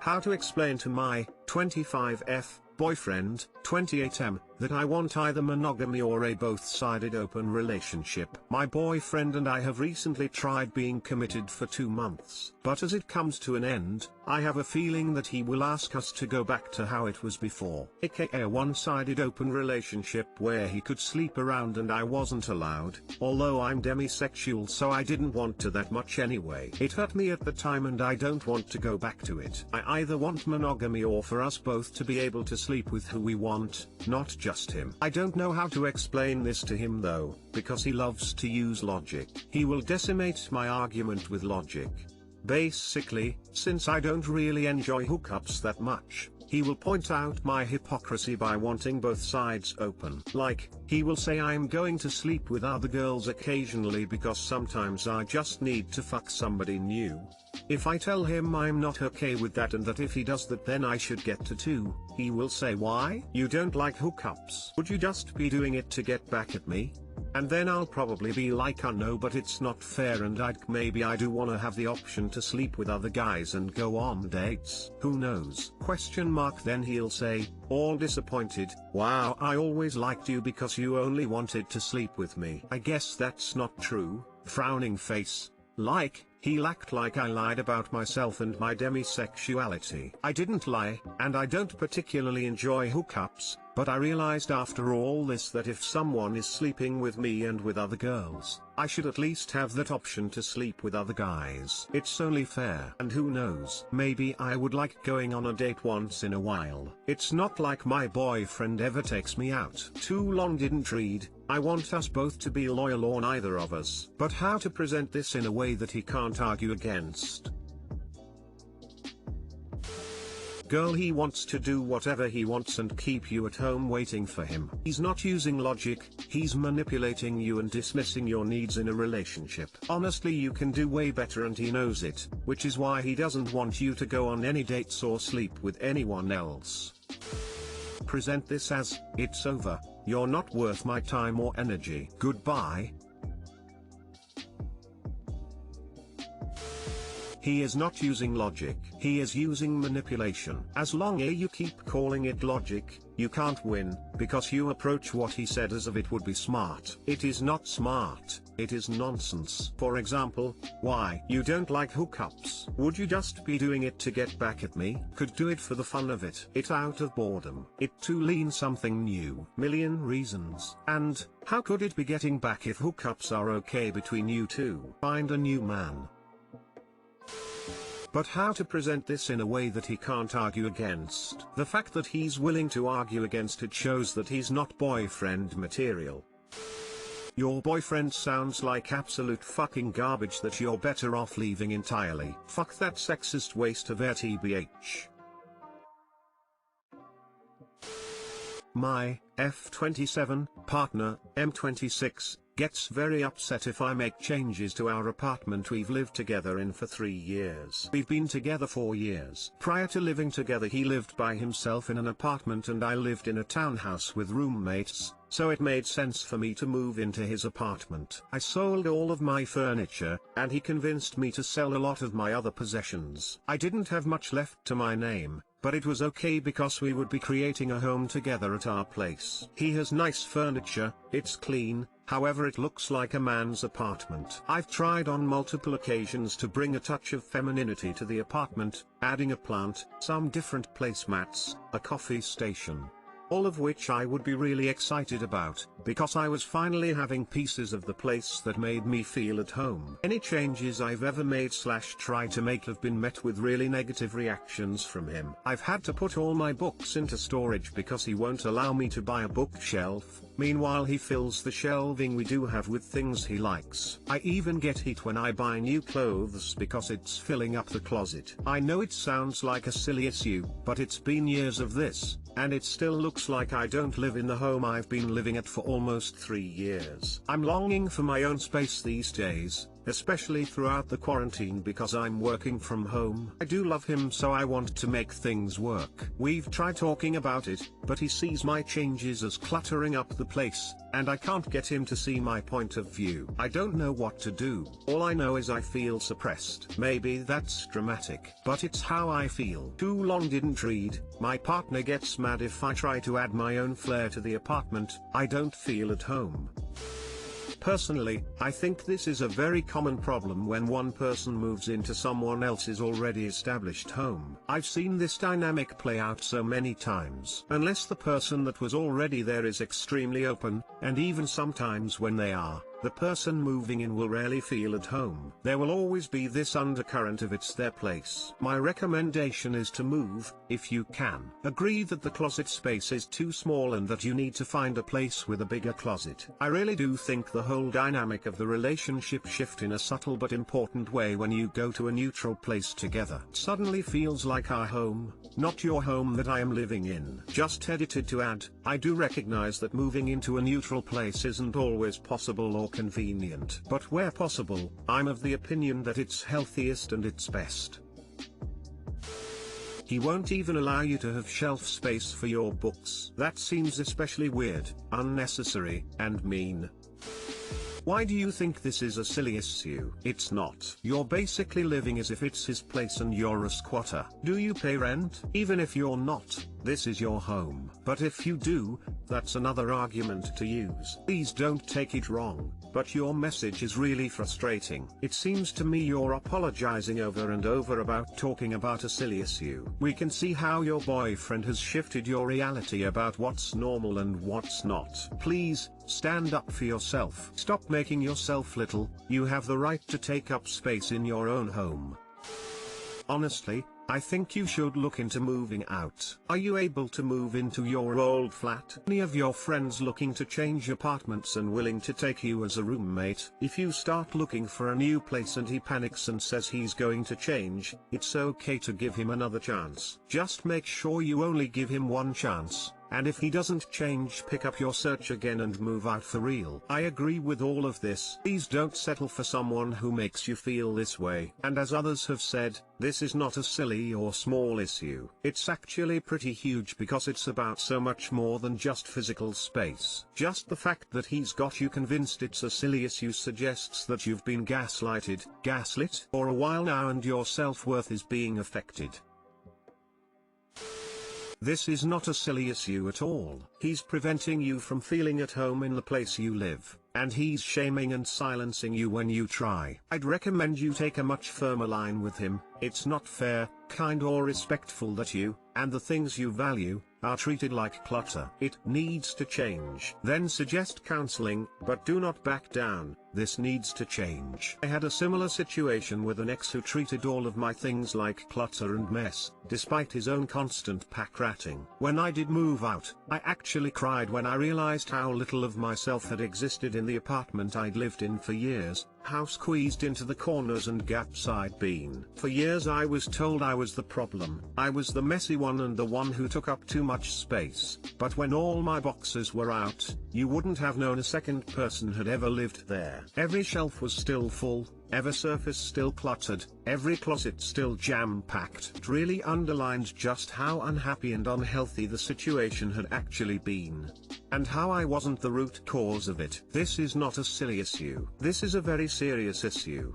How to explain to my 25F boyfriend, 28M, that I want either monogamy or a both-sided open relationship. My boyfriend and I have recently tried being committed for 2 months. But as it comes to an end, I have a feeling that he will ask us to go back to how it was before. AKA a one-sided open relationship where he could sleep around and I wasn't allowed, although I'm demisexual so I didn't want to that much anyway. It hurt me at the time and I don't want to go back to it. I either want monogamy or for us both to be able to sleep with who we want, not just him. I don't know how to explain this to him though, because he loves to use logic. He will decimate my argument with logic. Basically, since I don't really enjoy hookups that much, he will point out my hypocrisy by wanting both sides open. Like, he will say I'm going to sleep with other girls occasionally because sometimes I just need to fuck somebody new. If I tell him I'm not okay with that and that if he does that then I should get to 2, he will say why? You don't like hookups? Would you just be doing it to get back at me? And then I'll probably be like I know but it's not fair and maybe I do wanna have the option to sleep with other guys and go on dates. Who knows? Then he'll say, all disappointed, wow I always liked you because you only wanted to sleep with me. I guess that's not true, frowning face. Like, he'll act like I lied about myself and my demisexuality. I didn't lie, and I don't particularly enjoy hookups, but I realized after all this that if someone is sleeping with me and with other girls, I should at least have that option to sleep with other guys. It's only fair. And who knows, maybe I would like going on a date once in a while. It's not like my boyfriend ever takes me out. Too long didn't read. I want us both to be loyal or neither of us. But how to present this in a way that he can't argue against? Girl, he wants to do whatever he wants and keep you at home waiting for him. He's not using logic, he's manipulating you and dismissing your needs in a relationship. Honestly, you can do way better and he knows it, which is why he doesn't want you to go on any dates or sleep with anyone else. Present this as, it's over, you're not worth my time or energy. Goodbye. He is not using logic, he is using manipulation. As long as you keep calling it logic, you can't win, because you approach what he said as if it would be smart. It is not smart, it is nonsense. For example, why? You don't like hookups? Would you just be doing it to get back at me? Could do it for the fun of it. It out of boredom. It to lean something new. Million reasons. And, how could it be getting back if hookups are okay between you two? Find a new man. But how to present this in a way that he can't argue against? The fact that he's willing to argue against it shows that he's not boyfriend material. Your boyfriend sounds like absolute fucking garbage that you're better off leaving entirely. Fuck that sexist waste of air tbh. My F27 partner, M26, gets very upset if I make changes to our apartment we've lived together in for 3 years. We've been together 4 years. Prior to living together he lived by himself in an apartment and I lived in a townhouse with roommates, so it made sense for me to move into his apartment. I sold all of my furniture, and he convinced me to sell a lot of my other possessions. I didn't have much left to my name, but it was okay because we would be creating a home together at our place. He has nice furniture, it's clean, however it looks like a man's apartment. I've tried on multiple occasions to bring a touch of femininity to the apartment, adding a plant, some different placemats, a coffee station. All of which I would be really excited about, because I was finally having pieces of the place that made me feel at home. Any changes I've ever made / tried to make have been met with really negative reactions from him. I've had to put all my books into storage because he won't allow me to buy a bookshelf. Meanwhile he fills the shelving we do have with things he likes. I even get heat when I buy new clothes because it's filling up the closet. I know it sounds like a silly issue, but it's been years of this, and it still looks like I don't live in the home I've been living at for almost 3 years. I'm longing for my own space these days, especially throughout the quarantine because I'm working from home. I do love him, so I want to make things work. We've tried talking about it, but he sees my changes as cluttering up the place, and I can't get him to see my point of view. I don't know what to do. All I know is I feel suppressed. Maybe that's dramatic, but it's how I feel. Too long didn't read. My partner gets mad if I try to add my own flair to the apartment. I don't feel at home. Personally, I think this is a very common problem when one person moves into someone else's already established home. I've seen this dynamic play out so many times. Unless the person that was already there is extremely open, and even sometimes when they are, the person moving in will rarely feel at home. There will always be this undercurrent of it's their place. My recommendation is to move, if you can. Agree that the closet space is too small and that you need to find a place with a bigger closet. I really do think the whole dynamic of the relationship shift in a subtle but important way when you go to a neutral place together. It suddenly feels like our home, not your home that I am living in. Just edited to add, I do recognize that moving into a neutral place isn't always possible or convenient. But where possible, I'm of the opinion that it's healthiest and it's best. He won't even allow you to have shelf space for your books. That seems especially weird, unnecessary, and mean. Why do you think this is a silly issue? It's not. You're basically living as if it's his place and you're a squatter. Do you pay rent? Even if you're not, this is your home. But if you do, that's another argument to use. Please don't take it wrong, but your message is really frustrating. It seems to me you're apologizing over and over about talking about a silly issue. We can see how your boyfriend has shifted your reality about what's normal and what's not. Please, stand up for yourself. Stop making yourself little. You have the right to take up space in your own home. Honestly, I think you should look into moving out. Are you able to move into your old flat? Any of your friends looking to change apartments and willing to take you as a roommate? If you start looking for a new place and he panics and says he's going to change, it's okay to give him another chance. Just make sure you only give him one chance. And if he doesn't change, pick up your search again and move out for real. I agree with all of this. Please don't settle for someone who makes you feel this way. And as others have said, this is not a silly or small issue. It's actually pretty huge because it's about so much more than just physical space. Just the fact that he's got you convinced it's a silly issue suggests that you've been gaslit, for a while now and your self-worth is being affected. This is not a silly issue at all. He's preventing you from feeling at home in the place you live, and he's shaming and silencing you when you try. I'd recommend you take a much firmer line with him. It's not fair, kind or respectful that you, and the things you value, are treated like clutter. It needs to change. Then suggest counseling, but do not back down. This needs to change. I had a similar situation with an ex who treated all of my things like clutter and mess, despite his own constant pack ratting. When I did move out, I actually cried when I realized how little of myself had existed in the apartment I'd lived in for years, how squeezed into the corners and gaps I'd been. For years I was told I was the problem. I was the messy one and the one who took up too much space. But when all my boxes were out, you wouldn't have known a second person had ever lived there. Every shelf was still full, every surface still cluttered, every closet still jam-packed. It really underlined just how unhappy and unhealthy the situation had actually been. And how I wasn't the root cause of it. This is not a silly issue. This is a very serious issue.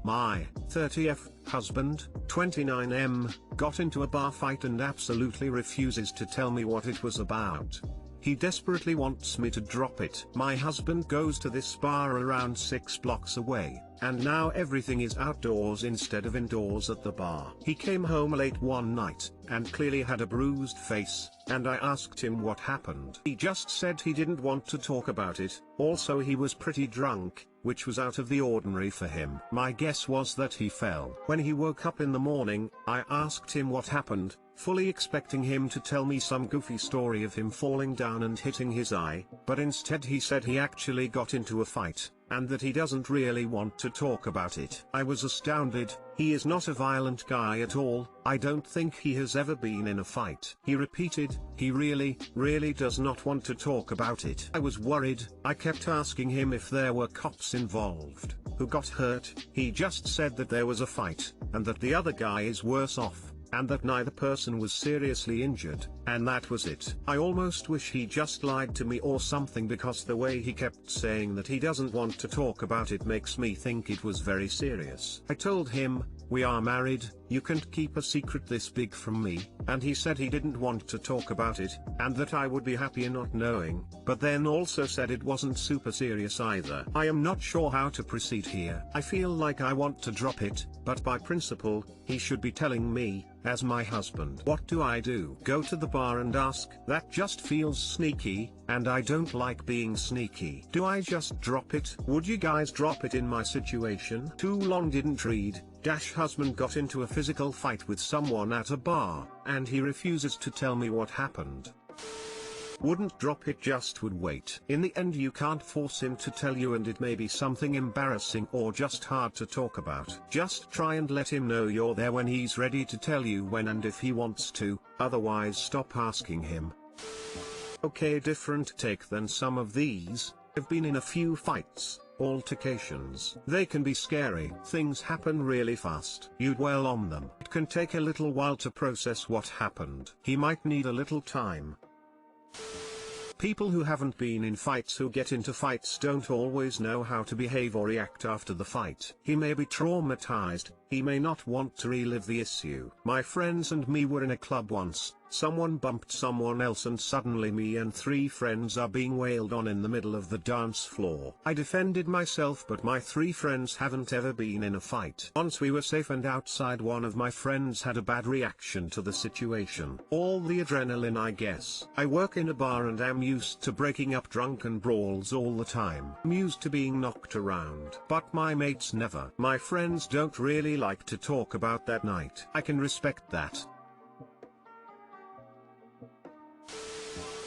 My 30th husband, 29M, got into a bar fight and absolutely refuses to tell me what it was about. He desperately wants me to drop it. My husband goes to this bar around 6 blocks away, and now everything is outdoors instead of indoors at the bar. He came home late one night, and clearly had a bruised face, and I asked him what happened. He just said he didn't want to talk about it. Also, he was pretty drunk, which was out of the ordinary for him. My guess was that he fell. When he woke up in the morning, I asked him what happened, fully expecting him to tell me some goofy story of him falling down and hitting his eye, but instead he said he actually got into a fight, and that he doesn't really want to talk about it. I was astounded. He is not a violent guy at all. I don't think he has ever been in a fight. He repeated, he really does not want to talk about it. I was worried. I kept asking him if there were cops involved. Who got hurt? He just said that there was a fight, and that the other guy is worse off, and that neither person was seriously injured, and that was it. I almost wish he just lied to me or something, because the way he kept saying that he doesn't want to talk about it makes me think it was very serious. I told him, we are married, you can't keep a secret this big from me, and he said he didn't want to talk about it, and that I would be happier not knowing, but then also said it wasn't super serious either. I am not sure how to proceed here. I feel like I want to drop it, but by principle, he should be telling me, as my husband. What do I do? Go to the bar and ask? That just feels sneaky, and I don't like being sneaky. Do I just drop it? Would you guys drop it in my situation? Too long didn't read. Husband got into a physical fight with someone at a bar, and he refuses to tell me what happened. Wouldn't drop it, just would wait. In the end you can't force him to tell you, and it may be something embarrassing or just hard to talk about. Just try and let him know you're there when he's ready to tell you when and if he wants to, otherwise stop asking him. Okay, different take than some of these. I've been in a few fights, altercations. They can be scary. Things happen really fast. You dwell on them. It can take a little while to process what happened. He might need a little time. People who haven't been in fights who get into fights don't always know how to behave or react after the fight. He may be traumatized, he may not want to relive the issue. My friends and me were in a club once. Someone bumped someone else and suddenly me and 3 friends are being wailed on in the middle of the dance floor. I defended myself, but my 3 friends haven't ever been in a fight. Once we were safe and outside, one of my friends had a bad reaction to the situation. All the adrenaline, I guess. I work in a bar and am used to breaking up drunken brawls all the time. I'm used to being knocked around. But my mates never. My friends don't really like to talk about that night. I can respect that.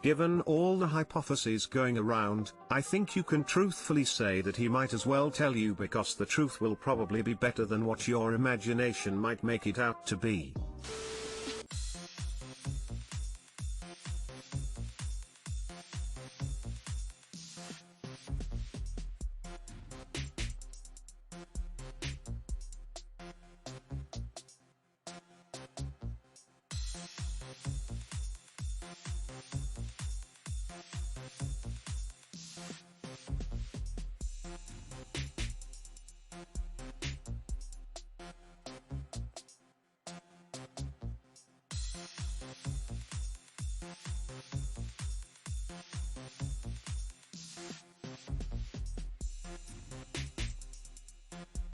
Given all the hypotheses going around, I think you can truthfully say that he might as well tell you, because the truth will probably be better than what your imagination might make it out to be.